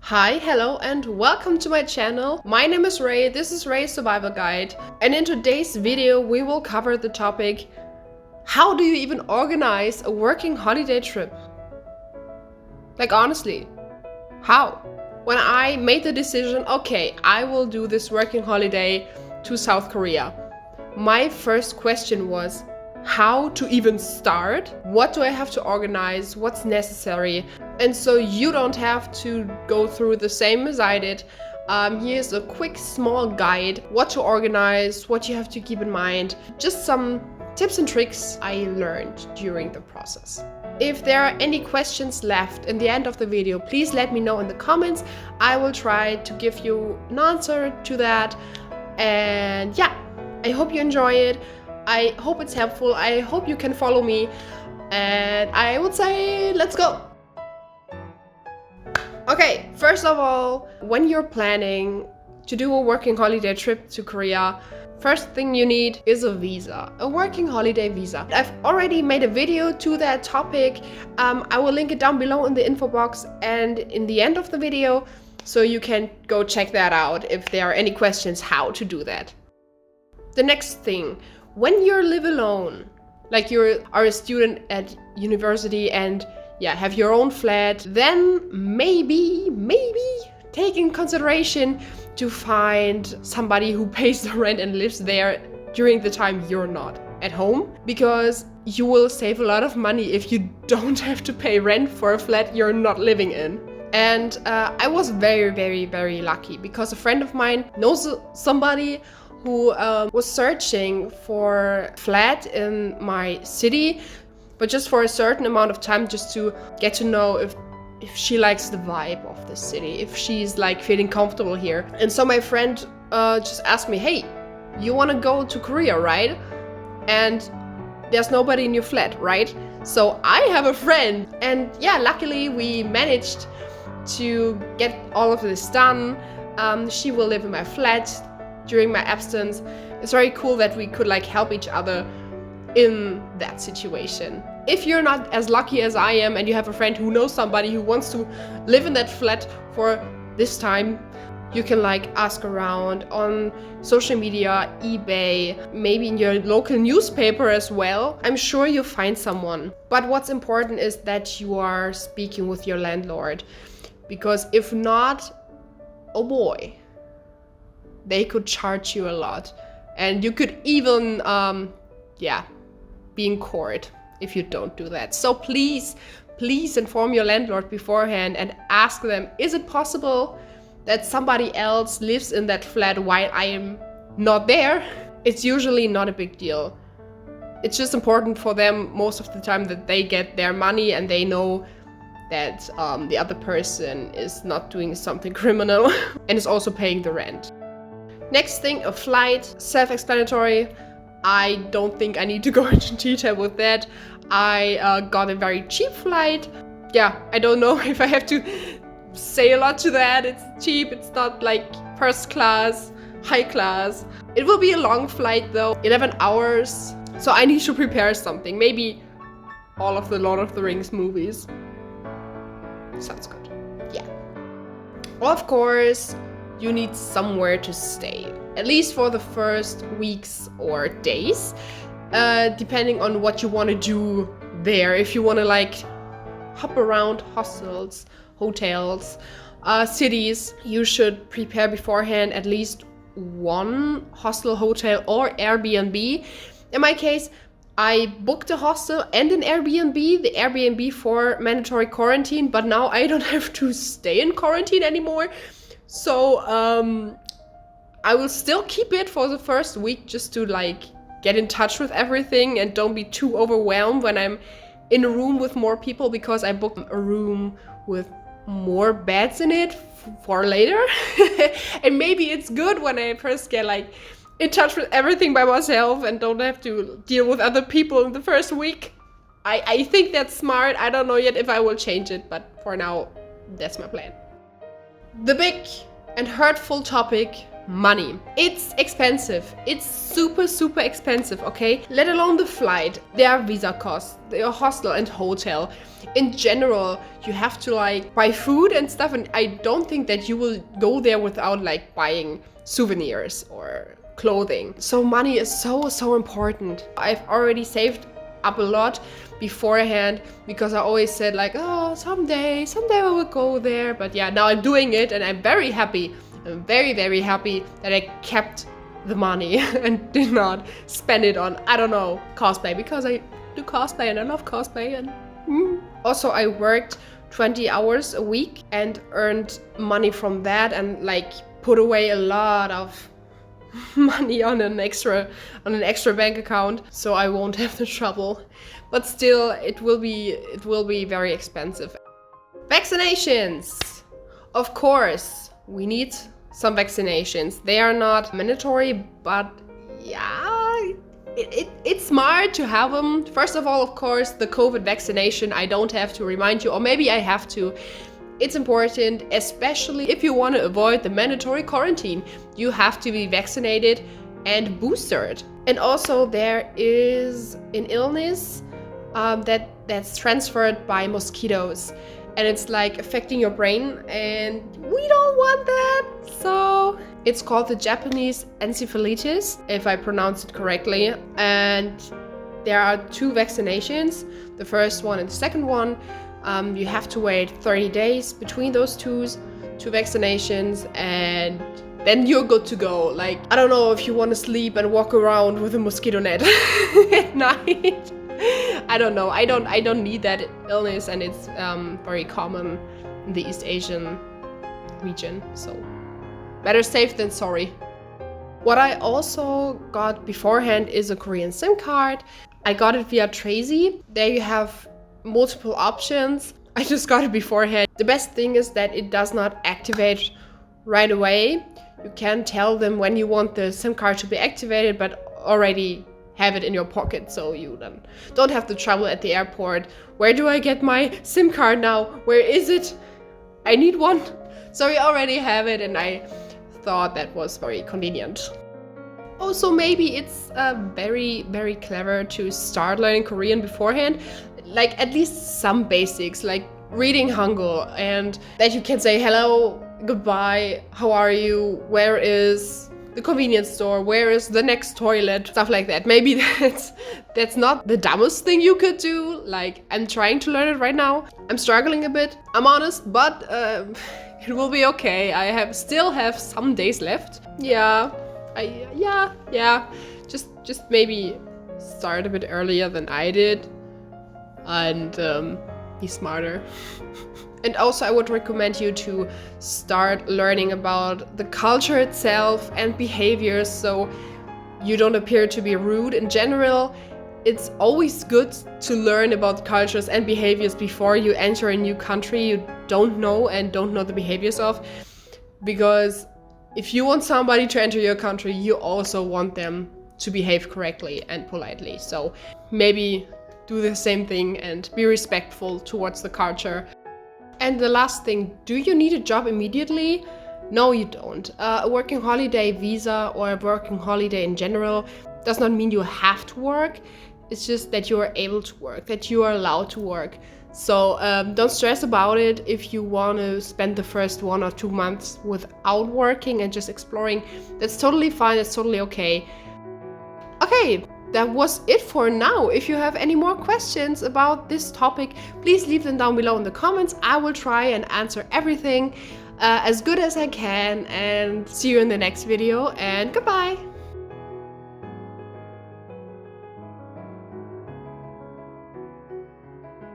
Hi, hello, and welcome to my channel. My name is Ray, this is Ray's Survival Guide, and in today's video we will cover the topic: how do you even organize a working holiday trip? Like, honestly, how? When I made the decision, okay, I will do this working holiday to South Korea, my first question was, how to even start? What do I have to organize? What's necessary? And so you don't have to go through the same as I did. Here's a quick small guide, what to organize, what you have to keep in mind, just some tips and tricks I learned during the process. If there are any questions left in the end of the video, please let me know in the comments. I will try to give you an answer to that. And yeah, I hope you enjoy it. I hope it's helpful. I hope you can follow me. And I would say, let's go. Okay, first of all, when you're planning to do a working holiday trip to Korea, first thing you need is a visa, a working holiday visa. I've already made a video to that topic. I will link it down below in the info box and in the end of the video, so you can go check that out if there are any questions how to do that. The next thing, when you live alone, like you are a student at university and have your own flat, then maybe take in consideration to find somebody who pays the rent and lives there during the time you're not at home, because you will save a lot of money if you don't have to pay rent for a flat you're not living in. And I was very lucky because a friend of mine knows somebody who was searching for a flat in my city, but just for a certain amount of time, just to get to know if she likes the vibe of the city, if she's like feeling comfortable here. And so my friend just asked me, hey, you want to go to Korea, right? And there's nobody in your flat, right? So I have a friend, and yeah, luckily we managed to get all of this done. She will live in my flat during my absence. It's very cool that we could like help each other in that situation. If you're not as lucky as I am and you have a friend who knows somebody who wants to live in that flat for this time, you can like ask around on social media, eBay, maybe in your local newspaper as well. I'm sure you'll find someone. But what's important is that you are speaking with your landlord, because if not, oh boy, they could charge you a lot, and you could even be in court if you don't do that. So please inform your landlord beforehand and ask them, is it possible that somebody else lives in that flat while I am not there? It's usually not a big deal. It's just important for them most of the time that they get their money and they know that the other person is not doing something criminal and is also paying the rent. Next thing, a flight, self-explanatory. I don't think I need to go into detail with that. I got a very cheap flight. Yeah, I don't know if I have to say a lot to that. It's cheap, it's not like first class, high class. It will be a long flight though, 11 hours. So I need to prepare something, maybe all of the Lord of the Rings movies. Sounds good, yeah. Of course, you need somewhere to stay, at least for the first weeks or days, depending on what you want to do there. If you want to like hop around hostels, hotels, cities, you should prepare beforehand at least one hostel, hotel, or Airbnb. In my case, I booked a hostel and an Airbnb, the Airbnb for mandatory quarantine, but now I don't have to stay in quarantine anymore. So I will still keep it for the first week, just to like get in touch with everything and don't be too overwhelmed when I'm in a room with more people, because I booked a room with more beds in it for later. And maybe it's good when I first get like in touch with everything by myself and don't have to deal with other people in the first week. I think that's smart. I don't know yet if I will change it, but for now, that's my plan. The big and hurtful topic money. It's expensive. It's super, super expensive, okay? Let alone the flight, their visa costs, their hostel and hotel. In general, you have to like buy food and stuff, and I don't think that you will go there without like buying souvenirs or clothing. So money is so, so important. I've already saved up a lot beforehand because I always said like, oh, someday I will go there. But yeah, now I'm doing it and I'm very happy. I'm very, very happy that I kept the money and did not spend it on, I don't know, cosplay, because I do cosplay and I love cosplay. And Also, I worked 20 hours a week and earned money from that, and like put away a lot of money on an extra bank account, so I won't have the trouble. But still, it will be very expensive. Vaccinations, of course, we need some vaccinations. They are not mandatory, but yeah, it's smart to have them. First of all, of course, the COVID vaccination. I don't have to remind you, or maybe I have to. It's important, especially if you want to avoid the mandatory quarantine. You have to be vaccinated and boosted. And also there is an illness that's transferred by mosquitoes, and it's like affecting your brain, and we don't want that. So it's called the Japanese encephalitis, if I pronounce it correctly. And there are 2 vaccinations, the first one and the second one. You have to wait 30 days between those two vaccinations, and then you're good to go. Like, I don't know if you want to sleep and walk around with a mosquito net at night. I don't know. I don't need that illness, and it's very common in the East Asian region. So better safe than sorry. What I also got beforehand is a Korean SIM card. I got it via Tracy. There you have multiple options. I just got it beforehand. The best thing is that it does not activate right away. You can tell them when you want the SIM card to be activated, but already have it in your pocket, so you then don't have to travel at the airport. Where do I get my SIM card now? Where is it? I need one. So you already have it, and I thought that was very convenient. Also, maybe it's very, very clever to start learning Korean beforehand. Like at least some basics, like reading Hangul, and that you can say hello, goodbye, how are you, where is the convenience store, where is the next toilet, stuff like that. Maybe that's not the dumbest thing you could do. Like, I'm trying to learn it right now. I'm struggling a bit, I'm honest, but it will be okay. I still have some days left. Yeah, just maybe start a bit earlier than I did, and be smarter. And also, I would recommend you to start learning about the culture itself and behaviors, so you don't appear to be rude. In general, it's always good to learn about cultures and behaviors before you enter a new country you don't know and don't know the behaviors of. Because if you want somebody to enter your country, you also want them to behave correctly and politely. So maybe do the same thing and be respectful towards the culture. And the last thing, do you need a job immediately? No, you don't. A working holiday visa or a working holiday in general does not mean you have to work. It's just that you are able to work, that you are allowed to work. So don't stress about it. If you want to spend the first 1 or 2 months without working and just exploring, that's totally fine, that's totally okay. Okay, that was it for now. If you have any more questions about this topic, please leave them down below in the comments. I will try and answer everything as good as I can, and see you in the next video, and goodbye!